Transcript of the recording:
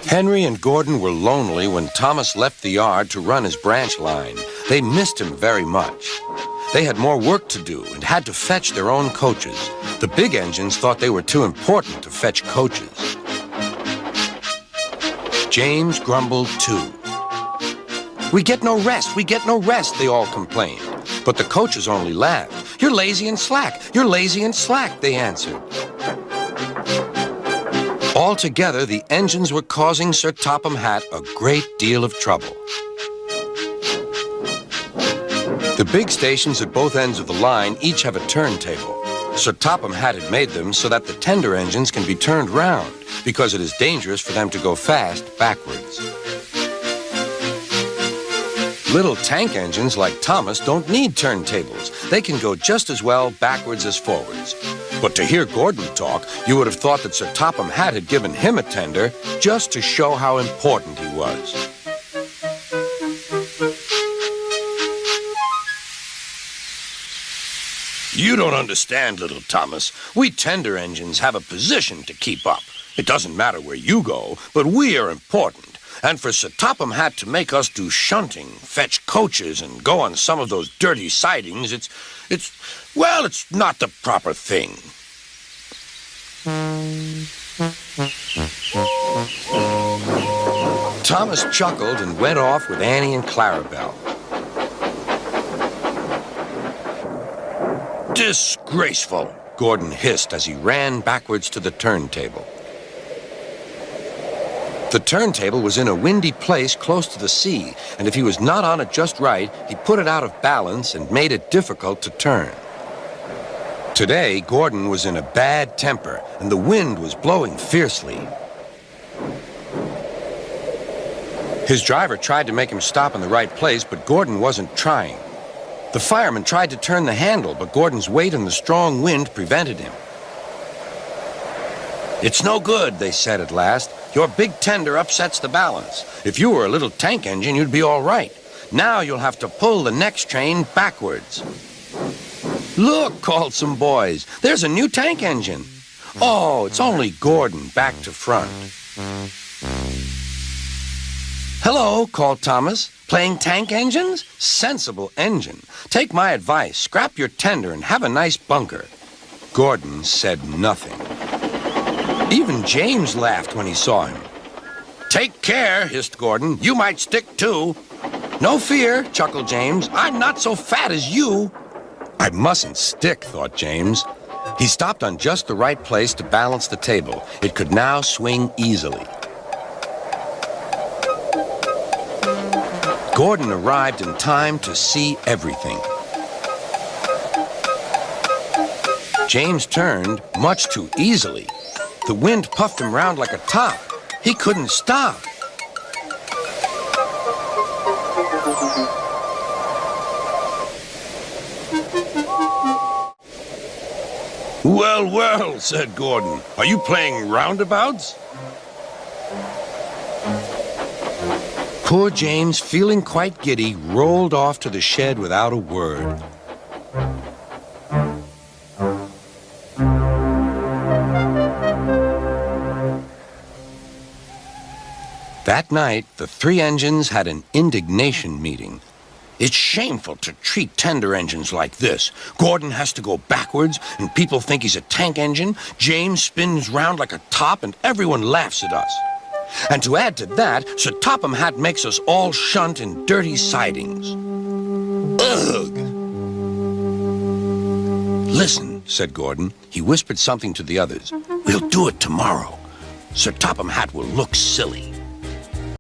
Henry and Gordon were lonely when Thomas left the yard to run his branch line. They missed him very much. They had more work to do and had to fetch their own coaches. The big engines thought they were too important to fetch coaches. James grumbled too. "We get no rest, we get no rest," they all complained. But the coaches only laughed. "You're lazy and slack, you're lazy and slack," they answered. Altogether, the engines were causing Sir Topham Hatt a great deal of trouble. The big stations at both ends of the line each have a turntable. Sir Topham Hatt had made them so that the tender engines can be turned round, because it is dangerous for them to go fast backwards. Little tank engines like Thomas don't need turntables. They can go just as well backwards as forwards. But to hear Gordon talk, you would have thought that Sir Topham Hatt had given him a tender just to show how important he was. "You don't understand, little Thomas. We tender engines have a position to keep up. It doesn't matter where you go, but we are important. And for Sir Topham Hatt to make us do shunting, fetch coaches, and go on some of those dirty sidings, it's not the proper thing." Thomas chuckled and went off with Annie and Clarabelle. "Disgraceful," Gordon hissed as he ran backwards to the turntable. The turntable was in a windy place close to the sea, and if he was not on it just right, he put it out of balance and made it difficult to turn. Today, Gordon was in a bad temper, and the wind was blowing fiercely. His driver tried to make him stop in the right place, but Gordon wasn't trying. The fireman tried to turn the handle, but Gordon's weight and the strong wind prevented him. "It's no good," they said at last. "Your big tender upsets the balance. If you were a little tank engine, you'd be all right. Now you'll have to pull the next train backwards." "Look," called some boys. "There's a new tank engine." "Oh, it's only Gordon back to front." "Hello," called Thomas. "Playing tank engines? Sensible engine. Take my advice. Scrap your tender and have a nice bunker." Gordon said nothing. Even James laughed when he saw him. "Take care," hissed Gordon. "You might stick too." "No fear," chuckled James. "I'm not so fat as you." "I mustn't stick," thought James. He stopped on just the right place to balance the table. It could now swing easily. Gordon arrived in time to see everything. James turned much too easily. The wind puffed him round like a top. He couldn't stop. "Well, well," said Gordon. "Are you playing roundabouts?" Poor James, feeling quite giddy, rolled off to the shed without a word. That night, the three engines had an indignation meeting. "It's shameful to treat tender engines like this. Gordon has to go backwards, and people think he's a tank engine. James spins round like a top, and everyone laughs at us. And to add to that, Sir Topham Hatt makes us all shunt in dirty sidings. Ugh!" "Listen," said Gordon. He whispered something to the others. "We'll do it tomorrow. Sir Topham Hatt will look silly."